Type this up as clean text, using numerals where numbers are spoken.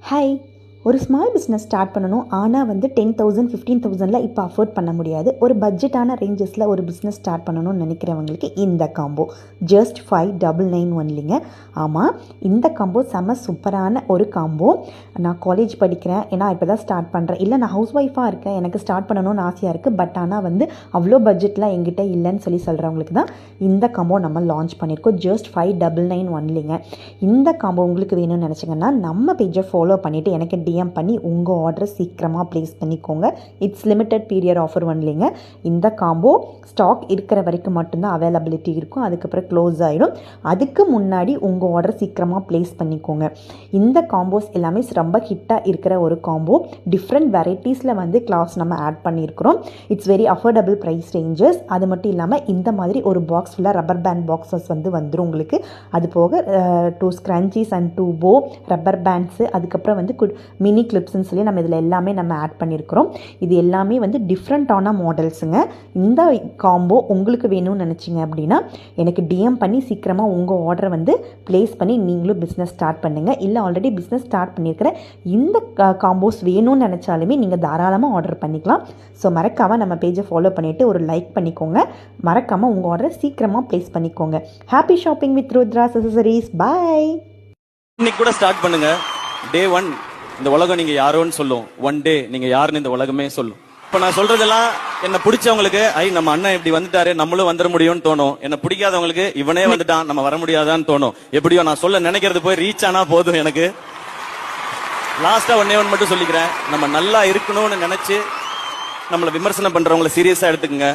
Hi, ஒரு small business start பண்ணணும். ஆனால் 10,000 15,000 இப்போ அஃபோர்ட் பண்ண முடியாது. ஒரு பட்ஜெட்டான ரேஞ்சஸில் ஒரு பிஸ்னஸ் ஸ்டார்ட் பண்ணணும்னு நினைக்கிறவங்களுக்கு இந்த காம்போ ஜஸ்ட் 599 ஒன்லிங்க. ஆமாம், இந்த காம்போ செம்ம சூப்பரான ஒரு காம்போ. நான் காலேஜ் படிக்கிறேன், ஏன்னா இப்போ தான் ஸ்டார்ட் பண்ணுறேன், இல்லை நான் ஹவுஸ் ஒய்ஃபாக இருக்கேன், எனக்கு ஸ்டார்ட் பண்ணணும்னு ஆசையாக இருக்குது, பட் ஆனால் அவ்வளோ பட்ஜெட்லாம் எங்கிட்ட இல்லைன்னு சொல்கிறவங்களுக்கு தான் இந்த காம்போ நம்ம லான்ச் பண்ணியிருக்கோம். ஜஸ்ட் 599 ஒன்லிங்க. இந்த காம்போ உங்களுக்கு வேணும்னு நினச்சிங்கன்னா நம்ம பேஜை ஃபாலோ பண்ணிவிட்டு எனக்கு DM பண்ணி உங்கள் ஆர்டரை சீக்கிரமாக ப்ளேஸ் பண்ணிக்கோங்க. இட்ஸ் லிமிட்டட் பீரியட் ஆஃபர் ஒன்லிங்க. இந்த காம்போ ஸ்டாக் இருக்கிற வரைக்கும் மட்டும்தான் அவைலபிலிட்டி இருக்கும், அதுக்கப்புறம் க்ளோஸ் ஆகிடும். அதுக்கு முன்னாடி உங்கள் ஆர்டர் சீக்கிரமாக ப்ளேஸ் பண்ணிக்கோங்க. இந்த காம்போஸ் எல்லாமே ரொம்ப ஹிட்டாக இருக்கிற ஒரு காம்போ. டிஃப்ரெண்ட் வெரைட்டிஸில் கிளாஸ் நம்ம ஆட் பண்ணியிருக்கிறோம். It's very affordable price ranges. அது மட்டும் இல்லாமல் இந்த மாதிரி ஒரு பாக்ஸ் ஃபுல்லாக ரப்பர் பேண்ட் பாக்ஸஸ் வந்துடும் உங்களுக்கு. அது போக 2 ஸ்க்ரன்ச்சீஸ் அண்ட் 2 போ ரப்பர் பேண்ட்ஸு, அதுக்கப்புறம் மினி கிளிப்ஸ்ன்னு சொல்லி நம்ம இதில் எல்லாமே நம்ம ஆட் பண்ணியிருக்கிறோம். இது எல்லாமே டிஃப்ரெண்ட்டான மாடல்ஸுங்க. இந்த காம்போ உங்களுக்கு வேணும்னு நினச்சிங்க அப்படின்னா எனக்கு DM பண்ணி சீக்கிரமாக உங்கள் ஆர்டரை ப்ளேஸ் பண்ணி நீங்களும் பிஸ்னஸ் ஸ்டார்ட் பண்ணுங்கள். இல்லை ஆல்ரெடி பிஸ்னஸ் ஸ்டார்ட் பண்ணியிருக்கிற இந்த காம்போஸ் வேணும்னு நினச்சாலுமே நீங்கள் தாராளமாக ஆர்டர் பண்ணிக்கலாம். ஸோ மறக்காமல் நம்ம பேஜை ஃபாலோ பண்ணிவிட்டு ஒரு லைக் பண்ணிக்கோங்க. மறக்காமல் உங்கள் ஆர்டரை சீக்கிரமாக ப்ளேஸ் பண்ணிக்கோங்க. Happy shopping with Rudra's accessories. Bye. இன்னைக்கு கூட ஸ்டார்ட் பண்ணுங்க. டே 1 இந்த உலகம் நீங்க யாரோன்னு சொல்லும். ஒன் டே நீங்க யாருன்னு இந்த உலகமே சொல்லும். இப்ப நான் சொல்றதெல்லாம் என்ன பிடிச்சவங்களுக்கு நம்ம அண்ணன் இப்படி வந்துட்டாரு, நம்மளும் வந்துட முடியும்னு தோணும். என்ன பிடிக்காதவங்களுக்கு இவனே வந்துட்டான், நம்ம வர முடியாதான்னு தோணும். எப்படியோ நான் சொல்ல நினைக்கிறது போய் ரீச் ஆனா போதும். எனக்கு லாஸ்டா ஒன்னே ஒன்று மட்டும் சொல்லிக்கிறேன். நம்ம நல்லா இருக்கணும்னு நினைச்சு நம்மளை விமர்சனம் பண்றவங்களை சீரியஸா எடுத்துக்கங்க.